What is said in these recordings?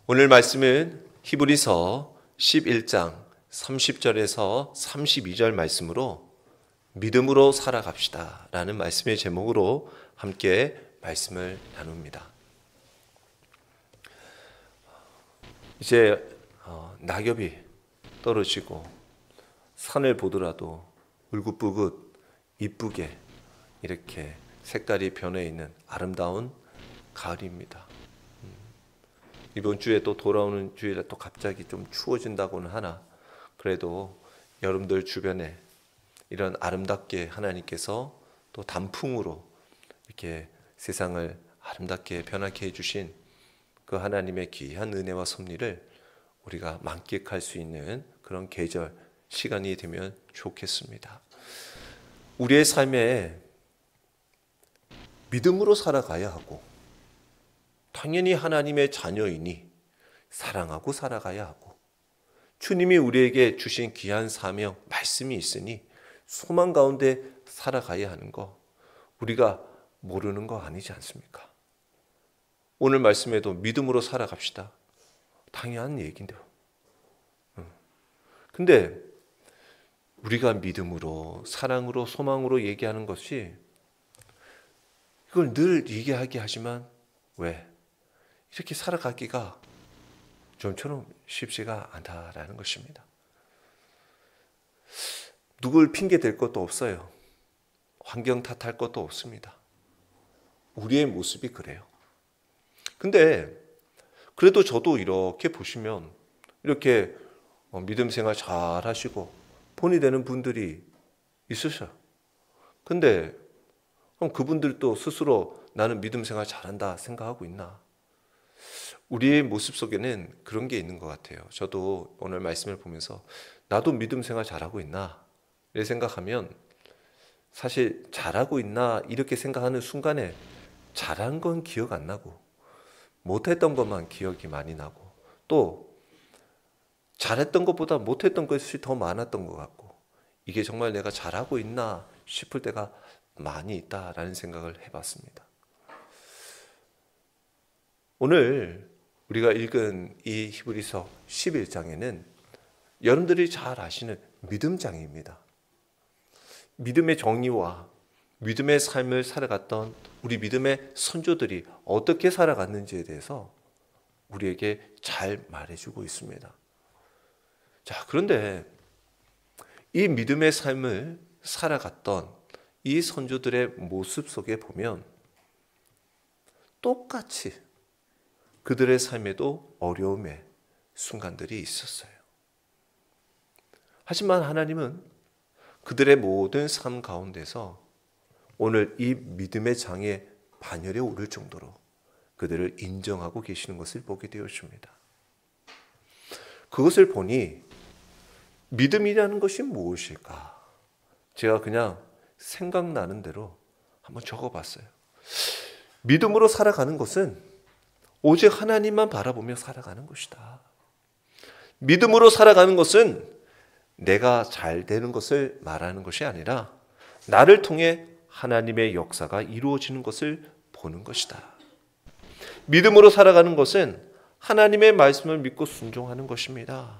오늘 말씀은 히브리서 11장 30절에서 32절 말씀으로 믿음으로 살아갑시다 라는 말씀의 제목으로 함께 말씀을 나눕니다. 이제 낙엽이 떨어지고 산을 보더라도 울긋불긋 이쁘게 이렇게 색깔이 변해 있는 아름다운 가을입니다. 이번 주에 또 돌아오는 주일에 또 갑자기 좀 추워진다고는 하나, 그래도 여러분들 주변에 이런 아름답게 하나님께서 또 단풍으로 이렇게 세상을 아름답게 변하게 해주신 그 하나님의 귀한 은혜와 섭리를 우리가 만끽할 수 있는 그런 계절, 시간이 되면 좋겠습니다. 우리의 삶에 믿음으로 살아가야 하고, 당연히 하나님의 자녀이니 사랑하고 살아가야 하고, 주님이 우리에게 주신 귀한 사명, 말씀이 있으니 소망 가운데 살아가야 하는 거 우리가 모르는 거 아니지 않습니까? 오늘 말씀에도 믿음으로 살아갑시다, 당연한 얘기인데요. 근데 우리가 믿음으로, 사랑으로, 소망으로 얘기하는 것이, 이걸 늘 얘기하게 하지만 왜 이렇게 살아가기가 좀처럼 쉽지가 않다라는 것입니다. 누굴 핑계 댈 것도 없어요. 환경 탓할 것도 없습니다. 우리의 모습이 그래요. 근데 그래도 저도 이렇게 보시면 이렇게 믿음 생활 잘 하시고 본이 되는 분들이 있으셔요. 근데 그럼 그분들도 스스로 나는 믿음 생활 잘한다 생각하고 있나? 우리의 모습 속에는 그런 게 있는 것 같아요. 저도 오늘 말씀을 보면서 나도 믿음 생활 잘하고 있나? 이렇게 생각하면 사실 잘하고 있나 이렇게 생각하는 순간에 잘한 건 기억 안 나고 못했던 것만 기억이 많이 나고, 또 잘했던 것보다 못했던 것이 더 많았던 것 같고, 이게 정말 내가 잘하고 있나 싶을 때가 많이 있다라는 생각을 해봤습니다. 오늘 우리가 읽은 이 히브리서 11장에는 여러분들이 잘 아시는 믿음장입니다. 믿음의 정의와 믿음의 삶을 살아갔던 우리 믿음의 선조들이 어떻게 살아갔는지에 대해서 우리에게 잘 말해주고 있습니다. 자, 그런데 이 믿음의 삶을 살아갔던 이 선조들의 모습 속에 보면 똑같이 그들의 삶에도 어려움의 순간들이 있었어요. 하지만 하나님은 그들의 모든 삶 가운데서 오늘 이 믿음의 장에 반열에 오를 정도로 그들을 인정하고 계시는 것을 보게 되었습니다. 그것을 보니 믿음이라는 것이 무엇일까? 제가 그냥 생각나는 대로 한번 적어봤어요. 믿음으로 살아가는 것은 오직 하나님만 바라보며 살아가는 것이다. 믿음으로 살아가는 것은 내가 잘 되는 것을 말하는 것이 아니라 나를 통해 하나님의 역사가 이루어지는 것을 보는 것이다. 믿음으로 살아가는 것은 하나님의 말씀을 믿고 순종하는 것입니다.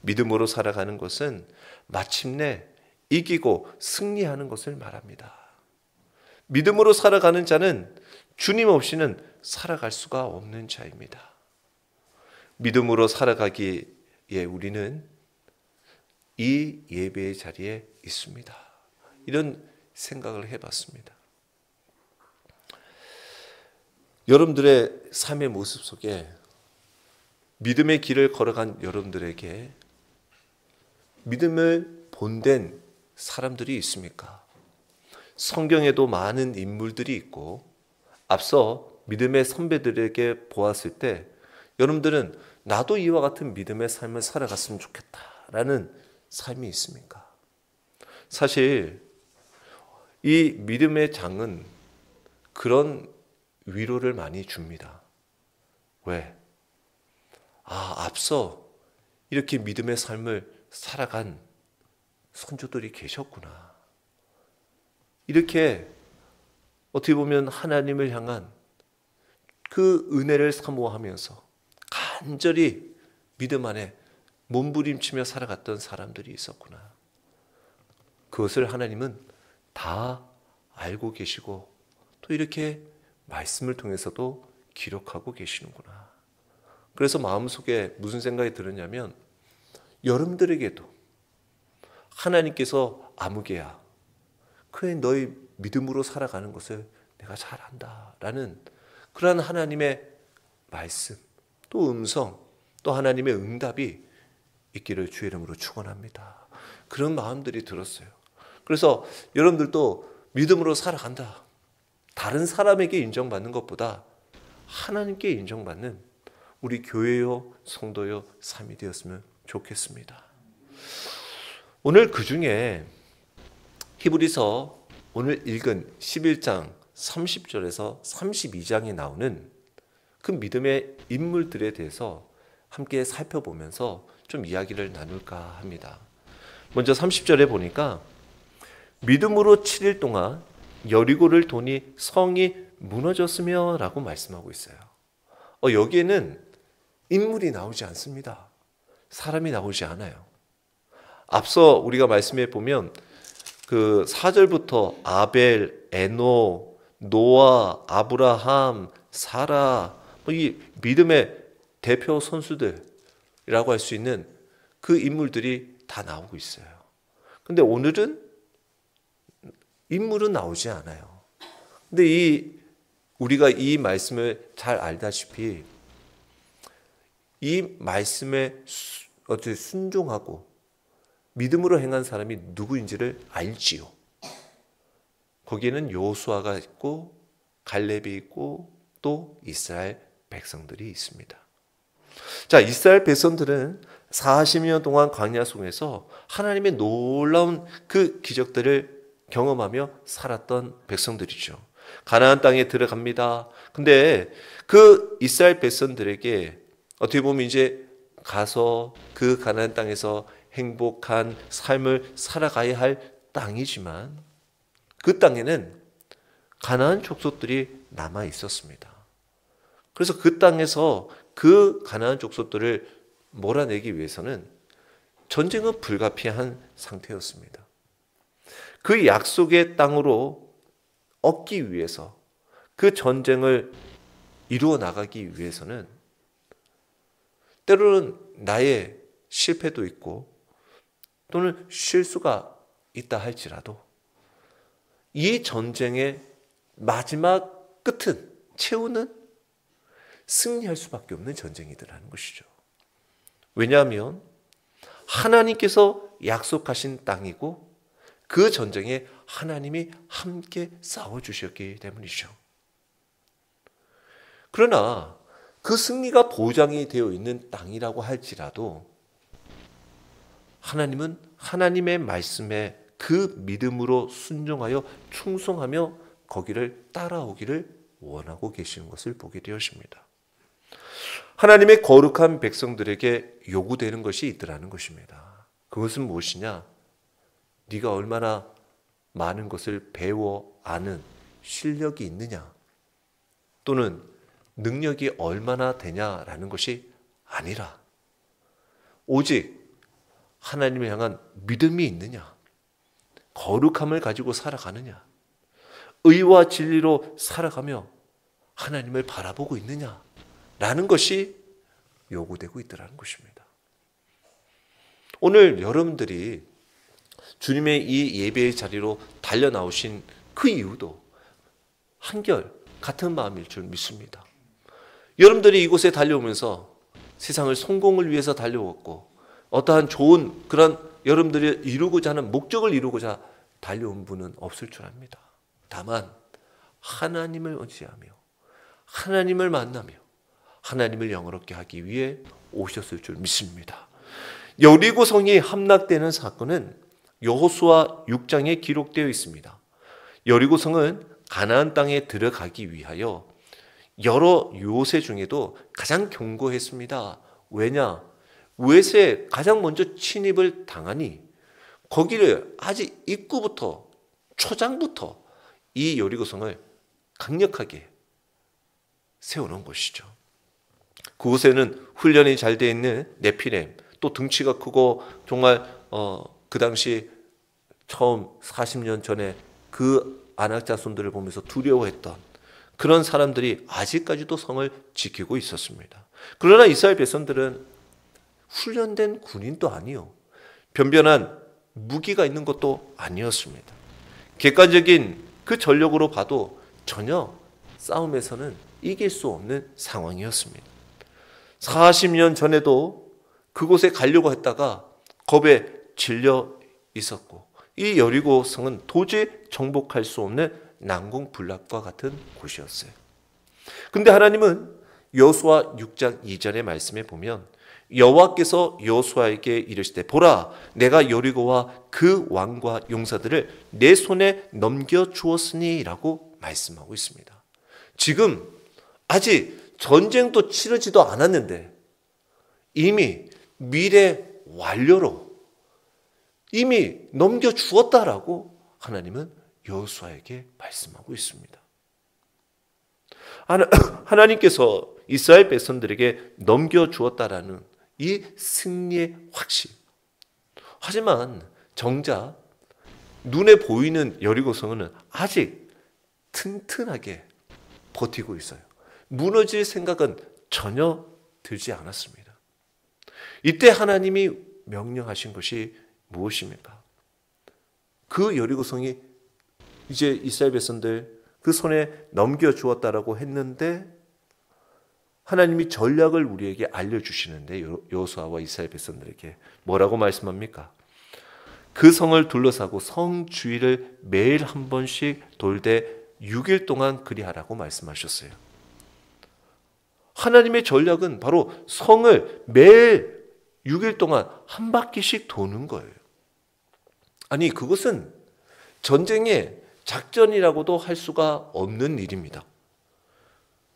믿음으로 살아가는 것은 마침내 이기고 승리하는 것을 말합니다. 믿음으로 살아가는 자는 주님 없이는 살아갈 수가 없는 자입니다. 믿음으로 살아가기에 우리는 이 예배의 자리에 있습니다. 이런 생각을 해봤습니다. 여러분들의 삶의 모습 속에 믿음의 길을 걸어간 여러분들에게 믿음을 본된 사람들이 있습니까? 성경에도 많은 인물들이 있고, 앞서 믿음의 선배들에게 보았을 때 여러분들은 나도 이와 같은 믿음의 삶을 살아갔으면 좋겠다라는 삶이 있습니까? 사실 이 믿음의 장은 그런 위로를 많이 줍니다. 왜? 앞서 이렇게 믿음의 삶을 살아간 선조들이 계셨구나. 이렇게 어떻게 보면 하나님을 향한 그 은혜를 사모하면서 간절히 믿음 안에 몸부림치며 살아갔던 사람들이 있었구나. 그것을 하나님은 다 알고 계시고 또 이렇게 말씀을 통해서도 기록하고 계시는구나. 그래서 마음속에 무슨 생각이 들었냐면 여러분들에게도 하나님께서 아무개야, 그의 너희 믿음으로 살아가는 것을 내가 잘 안다라는 그러한 하나님의 말씀, 또 음성, 또 하나님의 응답이 있기를 주의 이름으로 축원합니다. 그런 마음들이 들었어요. 그래서 여러분들도 믿음으로 살아간다. 다른 사람에게 인정받는 것보다 하나님께 인정받는 우리 교회요, 성도요, 삶이 되었으면 좋겠습니다. 오늘 그 중에 히브리서 오늘 읽은 11장 30절에서 32장에 나오는 그 믿음의 인물들에 대해서 함께 살펴보면서 좀 이야기를 나눌까 합니다. 먼저 30절에 보니까 믿음으로 7일 동안 여리고를 도니 성이 무너졌으며 라고 말씀하고 있어요. 여기에는 인물이 나오지 않습니다. 사람이 나오지 않아요. 앞서 우리가 말씀해 보면 그 4절부터 아벨, 에노, 노아, 아브라함, 사라, 이 믿음의 대표 선수들이라고 할 수 있는 그 인물들이 다 나오고 있어요. 근데 오늘은 인물은 나오지 않아요. 근데 우리가 이 말씀을 잘 알다시피 이 말씀에 어떻게 순종하고 믿음으로 행한 사람이 누구인지를 알지요. 거기에는 여호수아가 있고 갈렙이 있고 또 이스라엘 백성들이 있습니다. 자, 이스라엘 백성들은 40년 동안 광야 속에서 하나님의 놀라운 그 기적들을 경험하며 살았던 백성들이죠. 가나안 땅에 들어갑니다. 근데 그 이스라엘 백성들에게 어떻게 보면 이제 가서 그 가나안 땅에서 행복한 삶을 살아가야 할 땅이지만 그 땅에는 가나안 족속들이 남아 있었습니다. 그래서 그 땅에서 그 가나안 족속들을 몰아내기 위해서는 전쟁은 불가피한 상태였습니다. 그 약속의 땅으로 얻기 위해서 그 전쟁을 이루어 나가기 위해서는 때로는 나의 실패도 있고 또는 실수가 있다 할지라도 이 전쟁의 마지막 끝은 최후는 승리할 수밖에 없는 전쟁이더라는 것이죠. 왜냐하면 하나님께서 약속하신 땅이고 그 전쟁에 하나님이 함께 싸워주셨기 때문이죠. 그러나 그 승리가 보장이 되어 있는 땅이라고 할지라도 하나님은 하나님의 말씀에 그 믿음으로 순종하여 충성하며 거기를 따라오기를 원하고 계시는 것을 보게 되었습니다. 하나님의 거룩한 백성들에게 요구되는 것이 있더라는 것입니다. 그것은 무엇이냐? 네가 얼마나 많은 것을 배워 아는 실력이 있느냐 또는 능력이 얼마나 되냐라는 것이 아니라 오직 하나님을 향한 믿음이 있느냐, 거룩함을 가지고 살아가느냐, 의와 진리로 살아가며 하나님을 바라보고 있느냐라는 것이 요구되고 있더라는 것입니다. 오늘 여러분들이 주님의 이 예배의 자리로 달려 나오신 그 이유도 한결 같은 마음일 줄 믿습니다. 여러분들이 이곳에 달려오면서 세상을 성공을 위해서 달려왔고 어떠한 좋은 그런 여러분들이 이루고자 하는 목적을 이루고자 달려온 분은 없을 줄 압니다. 다만 하나님을 의지하며 하나님을 만나며 하나님을 영화롭게 하기 위해 오셨을 줄 믿습니다. 여리고 성이 함락되는 사건은 여호수아 6장에 기록되어 있습니다. 여리고 성은 가나안 땅에 들어가기 위하여 여러 요새 중에도 가장 견고했습니다. 왜냐? 웨스에 가장 먼저 침입을 당하니 거기를 아직 입구부터 초장부터 이 여리고성을 강력하게 세워놓은 것이죠. 그곳에는 훈련이 잘 돼 있는 네피렘, 또 등치가 크고 정말 그 당시 처음 40년 전에 그 아낙 자손들을 보면서 두려워했던 그런 사람들이 아직까지도 성을 지키고 있었습니다. 그러나 이스라엘 백성들은 훈련된 군인도 아니요, 변변한 무기가 있는 것도 아니었습니다. 객관적인 그 전력으로 봐도 전혀 싸움에서는 이길 수 없는 상황이었습니다. 40년 전에도 그곳에 가려고 했다가 겁에 질려 있었고, 이 여리고 성은 도저히 정복할 수 없는 난공불락과 같은 곳이었어요. 근데 하나님은 여호수아 6장 2절의 말씀에 보면 여호와께서 여호수아에게 이르시되 보라, 내가 여리고와 그 왕과 용사들을 내 손에 넘겨 주었으니 라고 말씀하고 있습니다. 지금 아직 전쟁도 치르지도 않았는데 이미 미래 완료로 이미 넘겨 주었다라고 하나님은 여호수아에게 말씀하고 있습니다. 하나님께서 이스라엘 백성들에게 넘겨 주었다라는 이 승리의 확신. 하지만 정작 눈에 보이는 여리고성은 아직 튼튼하게 버티고 있어요. 무너질 생각은 전혀 들지 않았습니다. 이때 하나님이 명령하신 것이 무엇입니까? 그 여리고성이 이제 이스라엘 백성들 그 손에 넘겨주었다라고 했는데 하나님이 전략을 우리에게 알려주시는데 여호수아와 이스라엘 백성들에게 뭐라고 말씀합니까? 그 성을 둘러싸고 성 주위를 매일 한 번씩 돌되 6일 동안 그리하라고 말씀하셨어요. 하나님의 전략은 바로 성을 매일 6일 동안 한 바퀴씩 도는 거예요. 아니, 그것은 전쟁의 작전이라고도 할 수가 없는 일입니다.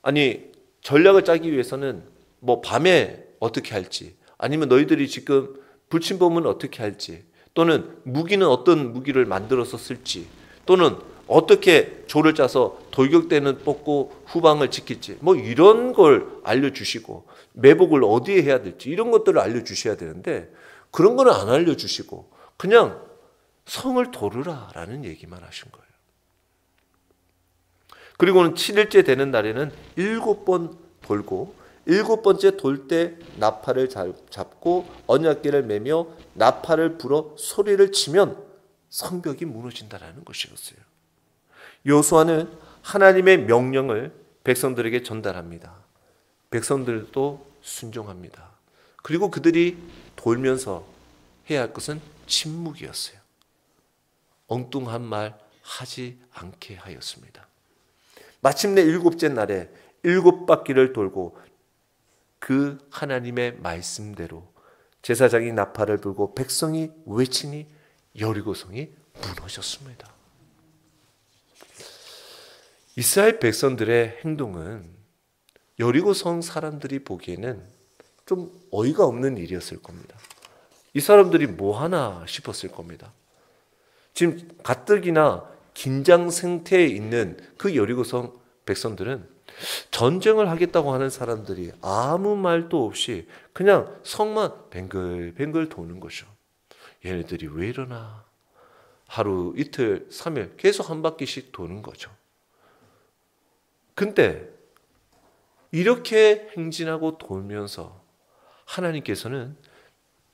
아니, 전략을 짜기 위해서는 뭐 밤에 어떻게 할지, 아니면 너희들이 지금 불침범은 어떻게 할지, 또는 무기는 어떤 무기를 만들어서 쓸지, 또는 어떻게 조를 짜서 돌격대는 뽑고 후방을 지킬지, 뭐 이런 걸 알려주시고 매복을 어디에 해야 될지 이런 것들을 알려주셔야 되는데 그런 거는 안 알려주시고 그냥 성을 도르라라는 얘기만 하신 거예요. 그리고는 7일째 되는 날에는 7번 돌고 7번째 돌 때 나팔을 잡고 언약궤를 매며 나팔을 불어 소리를 치면 성벽이 무너진다라는 것이었어요. 여호수아는 하나님의 명령을 백성들에게 전달합니다. 백성들도 순종합니다. 그리고 그들이 돌면서 해야 할 것은 침묵이었어요. 엉뚱한 말 하지 않게 하였습니다. 마침내 7째 날에 7바퀴를 돌고 그 하나님의 말씀대로 제사장이 나팔을 불고 백성이 외치니 여리고성이 무너졌습니다. 이스라엘 백성들의 행동은 여리고성 사람들이 보기에는 좀 어이가 없는 일이었을 겁니다. 이 사람들이 뭐 하나 싶었을 겁니다. 지금 가뜩이나 긴장 상태에 있는 그 여리고성 백성들은 전쟁을 하겠다고 하는 사람들이 아무 말도 없이 그냥 성만 뱅글뱅글 도는 거죠. 얘네들이 왜 이러나? 하루, 이틀, 3일 계속 한 바퀴씩 도는 거죠. 근데 이렇게 행진하고 돌면서 하나님께서는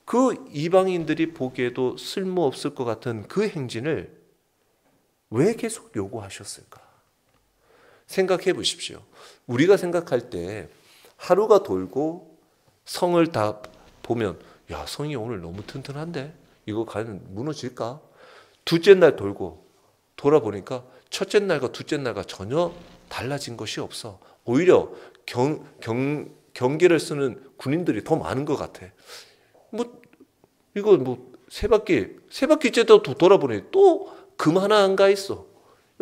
그 이방인들이 보기에도 쓸모없을 것 같은 그 행진을 왜 계속 요구하셨을까? 생각해 보십시오. 우리가 생각할 때 하루가 돌고 성을 다 보면 야, 성이 오늘 너무 튼튼한데 이거 과연 무너질까? 둘째 날 돌고 돌아보니까 첫째 날과 둘째 날과 전혀 달라진 것이 없어. 오히려 경계를 쓰는 군인들이 더 많은 것 같아. 이거 세 바퀴째도 돌아보니 또 그만한가 있어.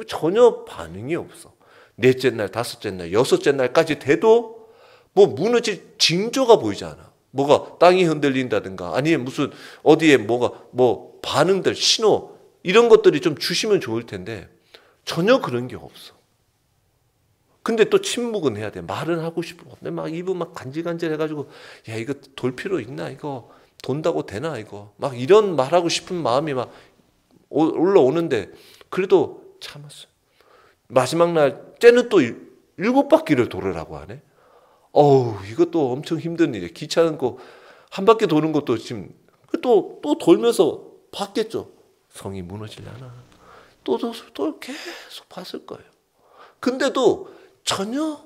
전혀 반응이 없어. 넷째 날, 다섯째 날, 여섯째 날까지 돼도 무너질 징조가 보이지 않아. 뭐가 땅이 흔들린다든가 아니면 무슨 어디에 반응들, 신호 이런 것들이 좀 주시면 좋을 텐데 전혀 그런 게 없어. 근데 또 침묵은 해야 돼. 말은 하고 싶어. 근데 막 입은 막 간질간질 해가지고 야 이거 돌 필요 있나 이거 돈다고 되나 이거 막 이런 말하고 싶은 마음이 막 올라오는데 그래도 참았어요. 마지막 날 쟤는 또 7바퀴를 돌으라고 하네. 어우 이것도 엄청 힘든 일이에요. 기차는 거 한 바퀴 도는 것도 지금 또 돌면서 봤겠죠. 성이 무너지려나. 또 계속 봤을 거예요. 근데도 전혀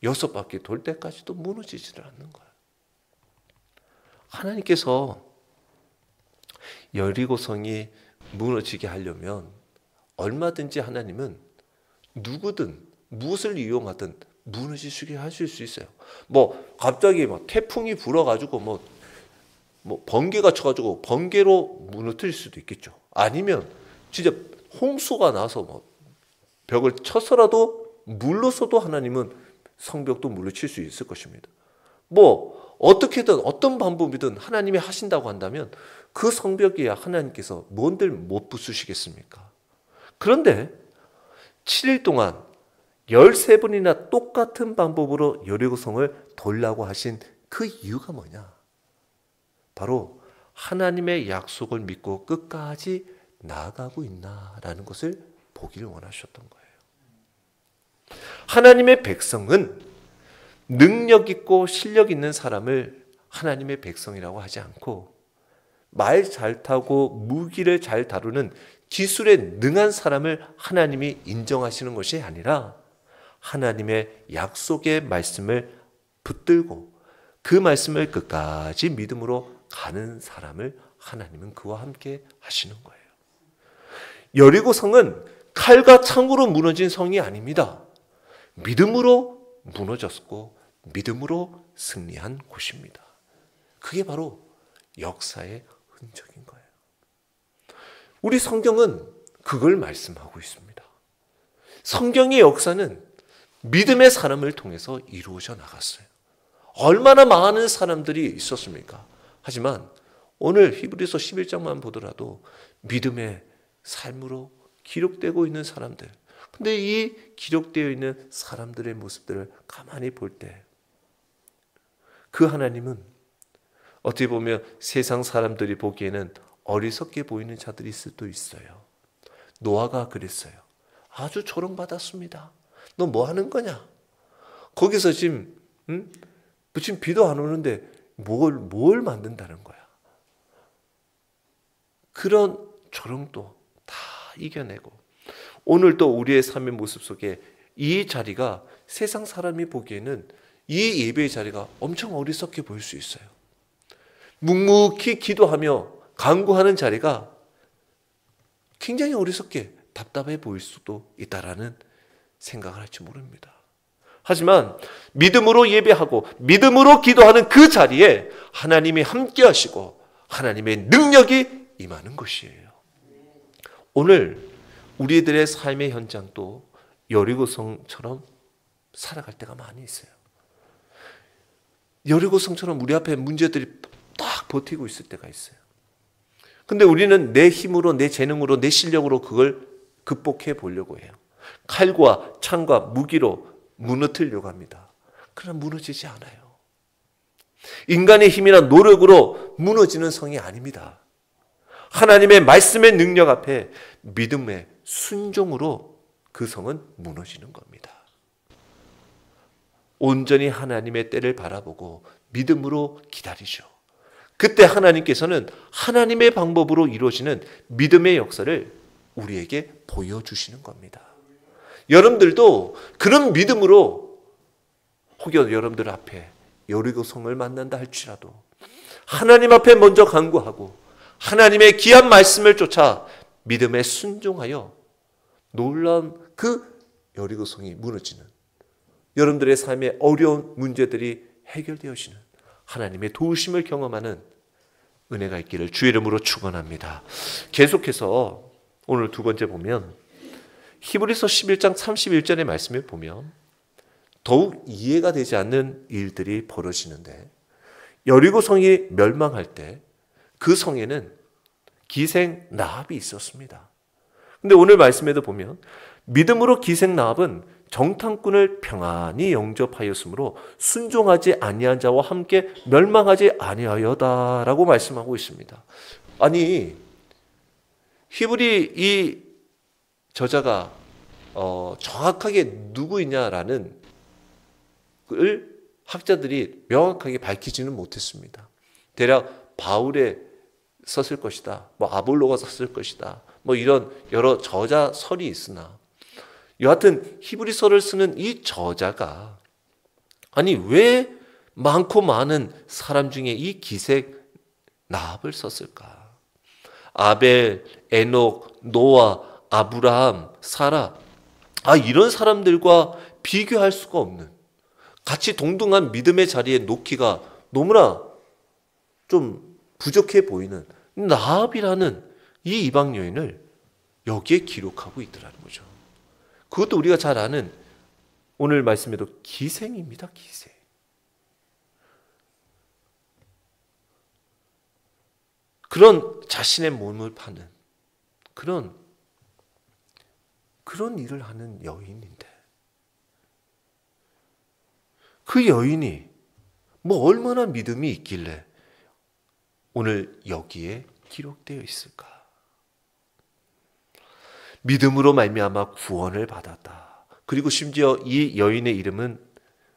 6바퀴 돌 때까지도 무너지지를 않는 거예요. 하나님께서 여리고성이 무너지게 하려면 얼마든지 하나님은 누구든 무엇을 이용하든 무너지게 하실 수 있어요. 뭐 갑자기 막 태풍이 불어가지고 뭐 번개가 쳐가지고 번개로 무너뜨릴 수도 있겠죠. 아니면 진짜 홍수가 나서 뭐 벽을 쳐서라도 물로서도 하나님은 성벽도 물리칠 수 있을 것입니다. 뭐 어떻게든 어떤 방법이든 하나님이 하신다고 한다면 그 성벽이야 하나님께서 뭔들 못 부수시겠습니까? 그런데 7일 동안 13번이나 똑같은 방법으로 여리고성을 돌라고 하신 그 이유가 뭐냐? 바로 하나님의 약속을 믿고 끝까지 나아가고 있나라는 것을 보기를 원하셨던 거예요. 하나님의 백성은 능력 있고 실력 있는 사람을 하나님의 백성이라고 하지 않고 말 잘 타고 무기를 잘 다루는 기술에 능한 사람을 하나님이 인정하시는 것이 아니라 하나님의 약속의 말씀을 붙들고 그 말씀을 끝까지 믿음으로 가는 사람을 하나님은 그와 함께 하시는 거예요. 여리고성은 칼과 창으로 무너진 성이 아닙니다. 믿음으로 무너졌고 믿음으로 승리한 곳입니다. 그게 바로 역사의 흔적인 거예요. 우리 성경은 그걸 말씀하고 있습니다. 성경의 역사는 믿음의 사람을 통해서 이루어져 나갔어요. 얼마나 많은 사람들이 있었습니까? 하지만 오늘 히브리서 11장만 보더라도 믿음의 삶으로 기록되고 있는 사람들. 근데 이 기록되어 있는 사람들의 모습들을 가만히 볼 때 그 하나님은 어떻게 보면 세상 사람들이 보기에는 어리석게 보이는 자들이 있을 수도 있어요. 노아가 그랬어요. 아주 조롱받았습니다. 너 뭐 하는 거냐? 거기서 지금 비도 안 오는데 뭘 만든다는 거야? 그런 조롱도 다 이겨내고 오늘 또 우리의 삶의 모습 속에 이 자리가 세상 사람이 보기에는 이 예배의 자리가 엄청 어리석게 보일 수 있어요. 묵묵히 기도하며 간구하는 자리가 굉장히 어리석게 답답해 보일 수도 있다라는 생각을 할지 모릅니다. 하지만 믿음으로 예배하고 믿음으로 기도하는 그 자리에 하나님이 함께 하시고 하나님의 능력이 임하는 것이에요. 오늘 우리들의 삶의 현장도 여리고성처럼 살아갈 때가 많이 있어요. 여리고성처럼 우리 앞에 문제들이 딱 버티고 있을 때가 있어요. 근데 우리는 내 힘으로, 내 재능으로, 내 실력으로 그걸 극복해 보려고 해요. 칼과 창과 무기로 무너뜨리려고 합니다. 그러나 무너지지 않아요. 인간의 힘이나 노력으로 무너지는 성이 아닙니다. 하나님의 말씀의 능력 앞에 믿음의 순종으로 그 성은 무너지는 겁니다. 온전히 하나님의 때를 바라보고 믿음으로 기다리죠. 그때 하나님께서는 하나님의 방법으로 이루어지는 믿음의 역사를 우리에게 보여주시는 겁니다. 여러분들도 그런 믿음으로 혹여 여러분들 앞에 여리고성을 만난다 할지라도 하나님 앞에 먼저 간구하고 하나님의 귀한 말씀을 쫓아 믿음에 순종하여 놀라운 그 여리고성이 무너지는 여러분들의 삶의 어려운 문제들이 해결되어지는 하나님의 도우심을 경험하는 은혜가 있기를 주의 이름으로 축원합니다. 계속해서 오늘 두 번째 보면 히브리서 11장 31절의 말씀을 보면 더욱 이해가 되지 않는 일들이 벌어지는데 여리고성이 멸망할 때 그 성에는 기생 라합이 있었습니다. 근데 오늘 말씀에도 보면 믿음으로 기생 라합은 정탐꾼을 평안히 영접하였으므로 순종하지 아니한 자와 함께 멸망하지 아니하여다라고 말씀하고 있습니다. 아니, 히브리 이 저자가 정확하게 누구이냐라는 걸 학자들이 명확하게 밝히지는 못했습니다. 대략 바울에 썼을 것이다, 뭐 아볼로가 썼을 것이다, 뭐 이런 여러 저자설이 있으나 여하튼 히브리서를 쓰는 이 저자가 아니 왜 많고 많은 사람 중에 이 기색 나합을 썼을까? 아벨, 에녹, 노아, 아브라함, 사라, 이런 사람들과 비교할 수가 없는, 같이 동등한 믿음의 자리에 놓기가 너무나 좀 부족해 보이는 나합이라는 이 이방 여인을 여기에 기록하고 있더라는 거죠. 그것도 우리가 잘 아는 오늘 말씀에도 기생입니다. 기생. 그런 자신의 몸을 파는 그런 일을 하는 여인인데, 그 여인이 뭐 얼마나 믿음이 있길래 오늘 여기에 기록되어 있을까? 믿음으로 말미암아 구원을 받았다. 그리고 심지어 이 여인의 이름은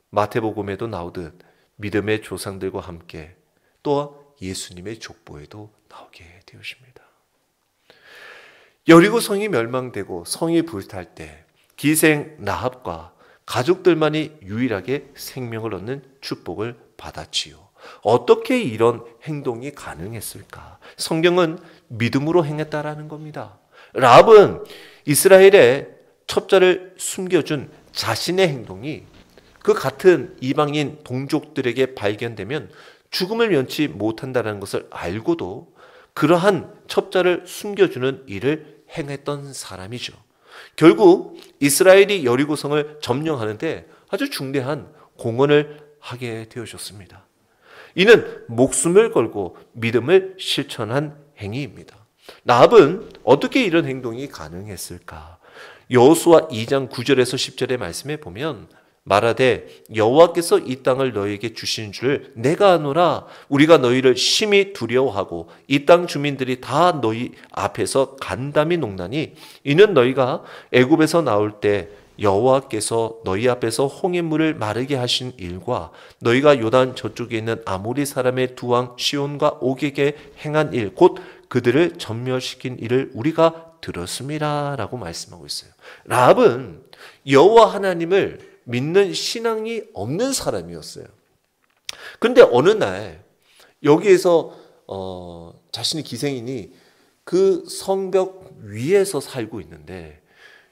마태복음에도 나오듯 믿음의 조상들과 함께 또 예수님의 족보에도 나오게 되었습니다. 여리고 성이 멸망되고 성이 불탈 때 기생 라합과 가족들만이 유일하게 생명을 얻는 축복을 받았지요. 어떻게 이런 행동이 가능했을까? 성경은 믿음으로 행했다라는 겁니다. 라합은 이스라엘의 첩자를 숨겨준 자신의 행동이 그 같은 이방인 동족들에게 발견되면 죽음을 면치 못한다는 것을 알고도 그러한 첩자를 숨겨주는 일을 행했던 사람이죠. 결국 이스라엘이 여리고성을 점령하는데 아주 중대한 공헌을 하게 되어졌습니다. 이는 목숨을 걸고 믿음을 실천한 행위입니다. 라합은 어떻게 이런 행동이 가능했을까? 여호수아 2장 9절에서 10절의 말씀에 보면 말하되 여호와께서 이 땅을 너희에게 주신 줄 내가 아노라. 우리가 너희를 심히 두려워하고 이 땅 주민들이 다 너희 앞에서 간담이 녹나니 이는 너희가 애굽에서 나올 때 여호와께서 너희 앞에서 홍해물을 마르게 하신 일과 너희가 요단 저쪽에 있는 아모리 사람의 두 왕 시온과 옥에게 행한 일 곧 그들을 전멸시킨 일을 우리가 들었습니다 라고 말씀하고 있어요. 라합은 여호와 하나님을 믿는 신앙이 없는 사람이었어요. 그런데 어느 날 여기에서 자신이 기생이니 그 성벽 위에서 살고 있는데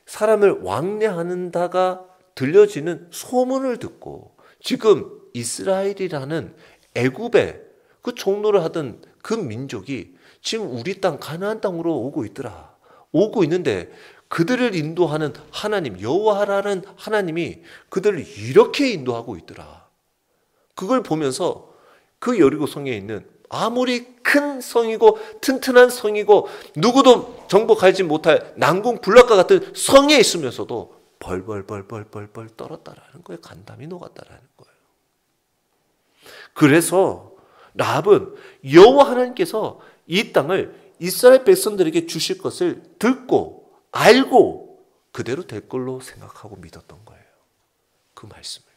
사람을 왕래하는다가 들려지는 소문을 듣고 지금 이스라엘이라는 애굽에 그 종노를 하던 그 민족이 지금 우리 땅 가나안 땅으로 오고 있더라. 오고 있는데 그들을 인도하는 하나님, 여호와라는 하나님이 그들을 이렇게 인도하고 있더라. 그걸 보면서 그 여리고 성에 있는 아무리 큰 성이고 튼튼한 성이고 누구도 정복하지 못할 난궁 불락과 같은 성에 있으면서도 벌벌 떨었다라는 거예요. 간담이 녹았다라는 거예요. 그래서 라합은 여호와 하나님께서 이 땅을 이스라엘 백성들에게 주실 것을 듣고 알고 그대로 될 걸로 생각하고 믿었던 거예요. 그 말씀을.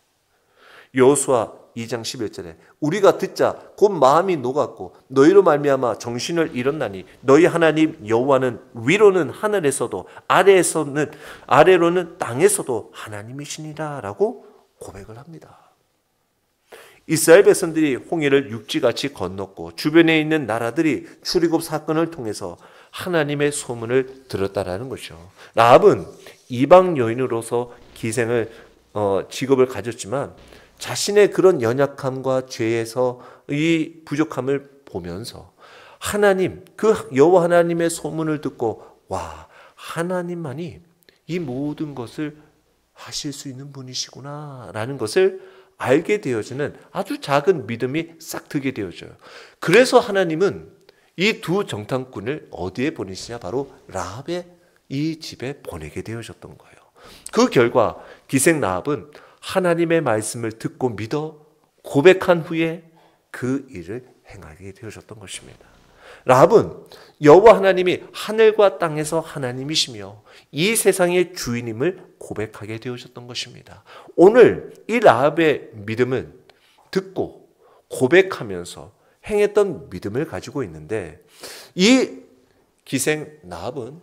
여호수아 2장 11절에 우리가 듣자 곧 마음이 녹았고 너희로 말미암아 정신을 잃었나니 너희 하나님 여호와는 위로는 하늘에서도 아래로는 땅에서도 하나님이시니라 라고 고백을 합니다. 이스라엘 백성들이 홍해를 육지같이 건넜고 주변에 있는 나라들이 출애굽 사건을 통해서 하나님의 소문을 들었다라는 것이죠. 라합은 이방 여인으로서 기생을 직업을 가졌지만 자신의 그런 연약함과 죄에서 이 부족함을 보면서 하나님, 그 여호와 하나님의 소문을 듣고 와, 하나님만이 이 모든 것을 하실 수 있는 분이시구나라는 것을 알게 되어지는 아주 작은 믿음이 싹트게 되어져요. 그래서 하나님은 이 두 정탐꾼을 어디에 보내시냐? 바로 라합의 이 집에 보내게 되어졌던 거예요. 그 결과 기생 라합은 하나님의 말씀을 듣고 믿어 고백한 후에 그 일을 행하게 되어졌던 것입니다. 라합은 여호와 하나님이 하늘과 땅에서 하나님이시며 이 세상의 주인임을 고백하게 되어졌던 것입니다. 오늘 이 라합의 믿음은 듣고 고백하면서 행했던 믿음을 가지고 있는데, 이 기생 라합은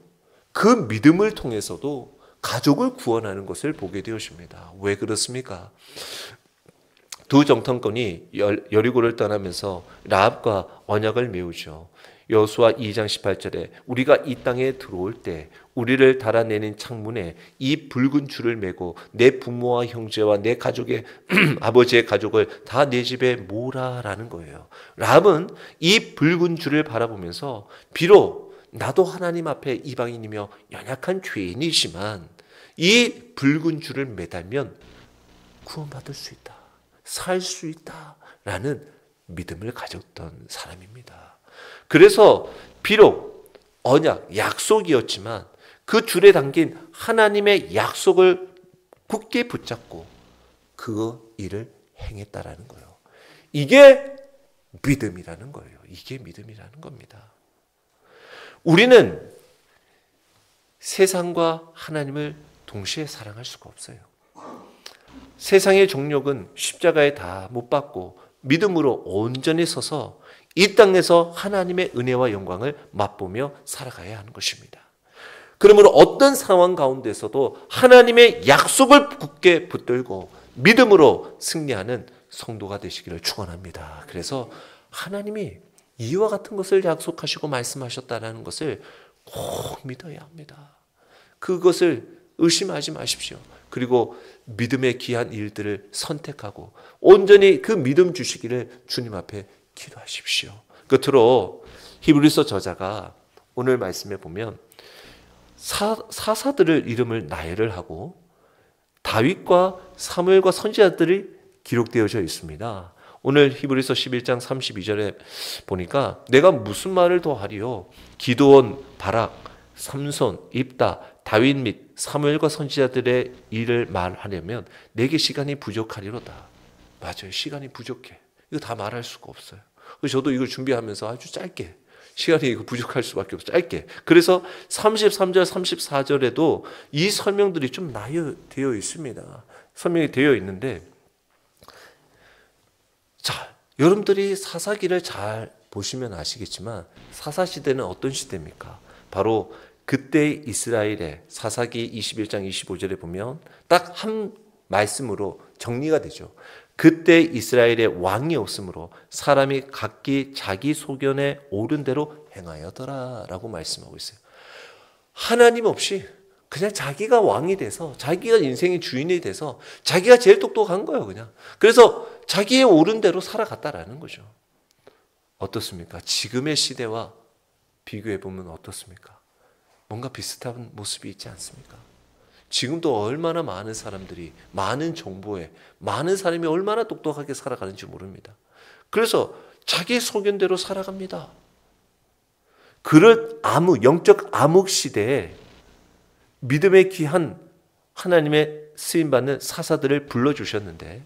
그 믿음을 통해서도 가족을 구원하는 것을 보게 되었습니다. 왜 그렇습니까? 두 정탐꾼이 여리고를 떠나면서 라합과 언약을 맺으죠. 여호수아 2장 18절에 우리가 이 땅에 들어올 때 우리를 달아내는 창문에 이 붉은 줄을 메고 내 부모와 형제와 내 가족의 아버지의 가족을 다 내 집에 모으라라는 거예요. 라합은 이 붉은 줄을 바라보면서 비록 나도 하나님 앞에 이방인이며 연약한 죄인이지만 이 붉은 줄을 매달면 구원받을 수 있다, 살 수 있다라는 믿음을 가졌던 사람입니다. 그래서 비록 언약, 약속이었지만 그 줄에 담긴 하나님의 약속을 굳게 붙잡고 그 일을 행했다라는 거예요. 이게 믿음이라는 거예요. 이게 믿음이라는 겁니다. 우리는 세상과 하나님을 동시에 사랑할 수가 없어요. 세상의 정욕은 십자가에 다 못 박고 믿음으로 온전히 서서 이 땅에서 하나님의 은혜와 영광을 맛보며 살아가야 하는 것입니다. 그러므로 어떤 상황 가운데서도 하나님의 약속을 굳게 붙들고 믿음으로 승리하는 성도가 되시기를 축원합니다. 그래서 하나님이 이와 같은 것을 약속하시고 말씀하셨다는 것을 꼭 믿어야 합니다. 그것을 의심하지 마십시오. 그리고 믿음의 귀한 일들을 선택하고 온전히 그 믿음 주시기를 주님 앞에 기도하십시오. 끝으로 히브리서 저자가 오늘 말씀에 보면 사사들을 이름을 나열을 하고 다윗과 사무엘과 선지자들이 기록되어져 있습니다. 오늘 히브리서 11장 32절에 보니까 내가 무슨 말을 더 하리요? 기드온, 바락, 삼손, 입다, 다윗 및 사무엘과 선지자들의 일을 말하려면 내게 시간이 부족하리로다. 맞아요. 시간이 부족해. 이거 다 말할 수가 없어요. 그래서 저도 이걸 준비하면서 아주 짧게, 시간이 부족할 수밖에 없어요. 짧게. 그래서 33절, 34절에도 이 설명들이 좀 나열되어 있습니다. 설명이 되어 있는데, 자, 여러분들이 사사기를 잘 보시면 아시겠지만 사사시대는 어떤 시대입니까? 바로 그때 이스라엘의 사사기 21장 25절에 보면 딱 한 말씀으로 정리가 되죠. 그때 이스라엘의 왕이 없으므로 사람이 각기 자기 소견에 옳은 대로 행하여더라 라고 말씀하고 있어요. 하나님 없이 그냥 자기가 왕이 돼서 자기가 인생의 주인이 돼서 자기가 제일 똑똑한 거예요. 그냥. 그래서 자기의 옳은 대로 살아갔다라는 거죠. 어떻습니까? 지금의 시대와 비교해 보면 어떻습니까? 뭔가 비슷한 모습이 있지 않습니까? 지금도 얼마나 많은 사람들이 많은 정보에 많은 사람이 얼마나 똑똑하게 살아가는지 모릅니다. 그래서 자기 소견대로 살아갑니다. 그런 영적 암흑 시대에 믿음의 귀한 하나님의 쓰임받는 사사들을 불러주셨는데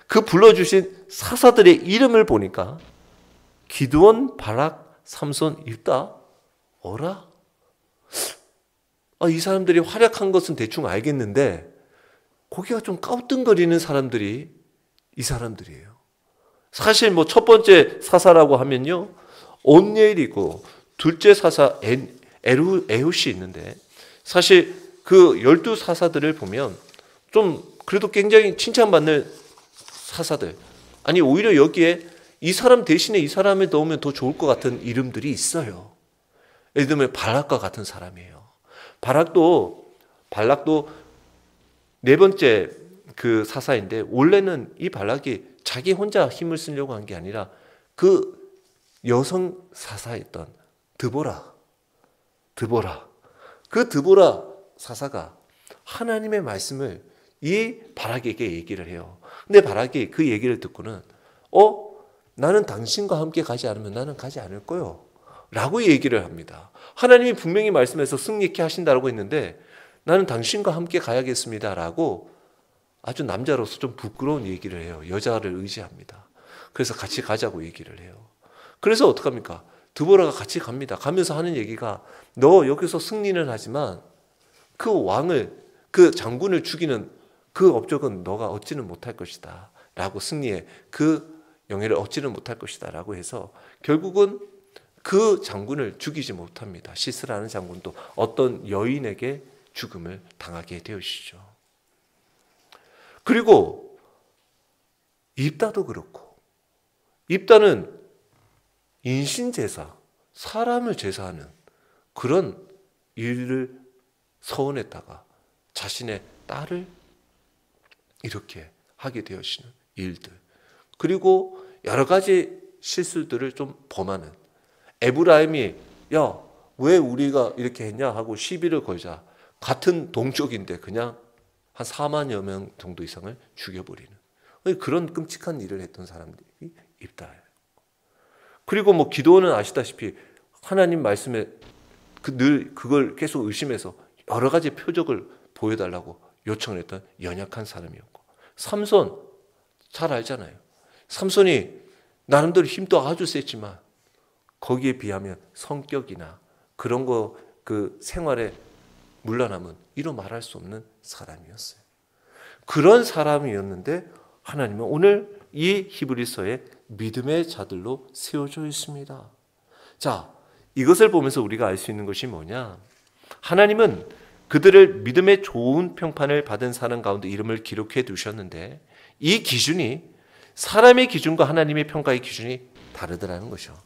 그 불러주신 사사들의 이름을 보니까 기드온, 바락, 삼손, 입다, 어라? 이 사람들이 활약한 것은 대충 알겠는데 고개가 좀 까우뚱거리는 사람들이 이 사람들이에요. 사실 첫 번째 사사라고 하면요, 온니엘이고 둘째 사사 에훗이 있는데 사실 그 12사사들을 보면 좀 그래도 굉장히 칭찬받는 사사들, 아니 오히려 여기에 이 사람 대신에 이 사람을 넣으면 더 좋을 것 같은 이름들이 있어요. 예를 들면 발락과 같은 사람이에요. 발락도 네 번째 그 사사인데 원래는 이 발락이 자기 혼자 힘을 쓰려고 한 게 아니라 그 여성 사사였던 드보라 그 드보라 사사가 하나님의 말씀을 이 바락에게 얘기를 해요. 근데 바락이 그 얘기를 듣고는 나는 당신과 함께 가지 않으면 나는 가지 않을 거요 라고 얘기를 합니다. 하나님이 분명히 말씀해서 승리케 하신다고 했는데 나는 당신과 함께 가야겠습니다라고 아주 남자로서 좀 부끄러운 얘기를 해요. 여자를 의지합니다. 그래서 같이 가자고 얘기를 해요. 그래서 어떡합니까? 드보라가 같이 갑니다. 가면서 하는 얘기가 너 여기서 승리는 하지만 그 왕을, 그 장군을 죽이는 그 업적은 너가 얻지는 못할 것이다 라고, 승리의 그 영예를 얻지는 못할 것이다 라고 해서 결국은 그 장군을 죽이지 못합니다. 시스라는 장군도 어떤 여인에게 죽음을 당하게 되어지죠. 그리고 입다도 그렇고, 입다는 인신제사, 사람을 제사하는 그런 일을 서원했다가 자신의 딸을 이렇게 하게 되어지는 일들, 그리고 여러 가지 실수들을 좀 범하는, 에브라임이 야, 왜 우리가 이렇게 했냐 하고 시비를 걸자 같은 동족인데 그냥 한 4만여 명 정도 이상을 죽여버리는 그런 끔찍한 일을 했던 사람들이 입다예요. 그리고 뭐 기도원은 아시다시피 하나님 말씀에 늘 그걸 계속 의심해서 여러 가지 표적을 보여달라고 요청을 했던 연약한 사람이었고, 삼손 잘 알잖아요. 삼손이 나름대로 힘도 아주 셌지만 거기에 비하면 성격이나 그런 거, 그 생활에 물러남은 이로 말할 수 없는 사람이었어요. 그런 사람이었는데 하나님은 오늘 이 히브리서에 믿음의 자들로 세워져 있습니다. 자, 이것을 보면서 우리가 알 수 있는 것이 뭐냐? 하나님은 그들을 믿음의 좋은 평판을 받은 사람 가운데 이름을 기록해 두셨는데 이 기준이 사람의 기준과 하나님의 평가의 기준이 다르더라는 것이죠.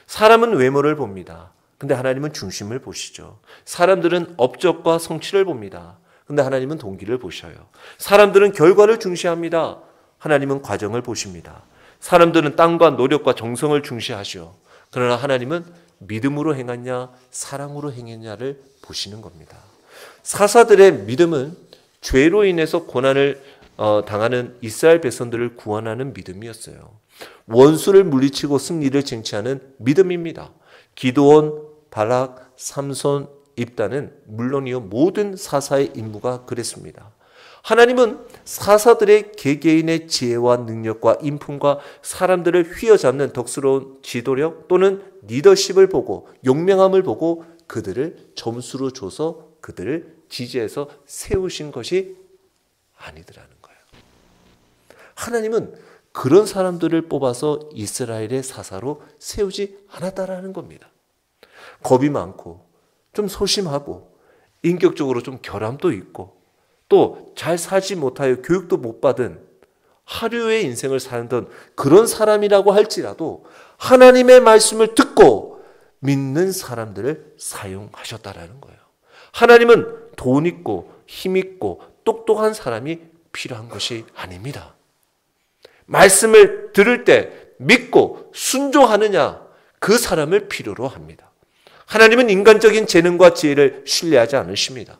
사람은 외모를 봅니다. 근데 하나님은 중심을 보시죠. 사람들은 업적과 성취를 봅니다. 근데 하나님은 동기를 보셔요. 사람들은 결과를 중시합니다. 하나님은 과정을 보십니다. 사람들은 땀과 노력과 정성을 중시하죠. 그러나 하나님은 믿음으로 행하냐 사랑으로 행했냐를 보시는 겁니다. 사사들의 믿음은 죄로 인해서 고난을 당하는 이스라엘 백성들을 구원하는 믿음이었어요. 원수를 물리치고 승리를 쟁취하는 믿음입니다. 기드온, 바락, 삼손, 입다는 물론이요 모든 사사의 임무가 그랬습니다. 하나님은 사사들의 개개인의 지혜와 능력과 인품과 사람들을 휘어잡는 덕스러운 지도력 또는 리더십을 보고 용맹함을 보고 그들을 점수로 줘서 그들을 지지해서 세우신 것이 아니더라는 거예요. 하나님은 그런 사람들을 뽑아서 이스라엘의 사사로 세우지 않았다라는 겁니다. 겁이 많고 좀 소심하고 인격적으로 좀 결함도 있고 또 잘 살지 못하여 교육도 못 받은 하류의 인생을 살던 그런 사람이라고 할지라도 하나님의 말씀을 듣고 믿는 사람들을 사용하셨다라는 거예요. 하나님은 돈 있고 힘 있고 똑똑한 사람이 필요한 것이 아닙니다. 말씀을 들을 때 믿고 순종하느냐 그 사람을 필요로 합니다. 하나님은 인간적인 재능과 지혜를 신뢰하지 않으십니다.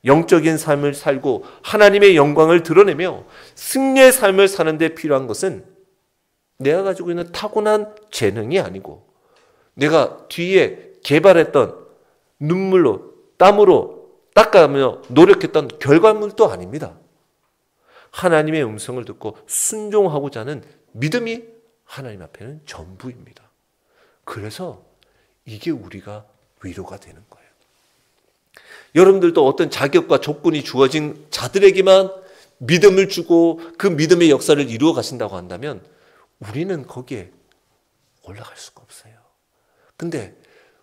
영적인 삶을 살고 하나님의 영광을 드러내며 승리의 삶을 사는 데 필요한 것은 내가 가지고 있는 타고난 재능이 아니고 내가 뒤에 개발했던 눈물로 땀으로 닦아가며 노력했던 결과물도 아닙니다. 하나님의 음성을 듣고 순종하고자 하는 믿음이 하나님 앞에는 전부입니다. 그래서 이게 우리가 위로가 되는 거예요. 여러분들도 어떤 자격과 조건이 주어진 자들에게만 믿음을 주고 그 믿음의 역사를 이루어 가신다고 한다면 우리는 거기에 올라갈 수가 없어요. 근데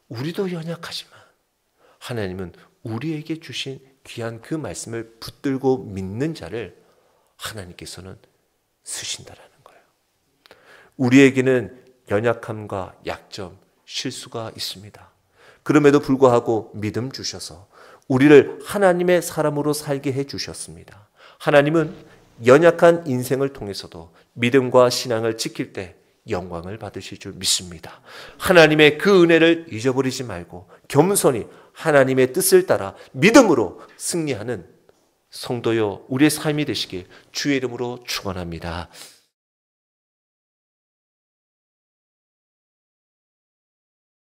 우리도 연약하지만 하나님은 우리에게 주신 귀한 그 말씀을 붙들고 믿는 자를 하나님께서는 쓰신다라는 거예요. 우리에게는 연약함과 약점, 실수가 있습니다. 그럼에도 불구하고 믿음 주셔서 우리를 하나님의 사람으로 살게 해주셨습니다. 하나님은 연약한 인생을 통해서도 믿음과 신앙을 지킬 때 영광을 받으실 줄 믿습니다. 하나님의 그 은혜를 잊어버리지 말고 겸손히 하나님의 뜻을 따라 믿음으로 승리하는 성도여 우리의 삶이 되시길 주의 이름으로 축원합니다.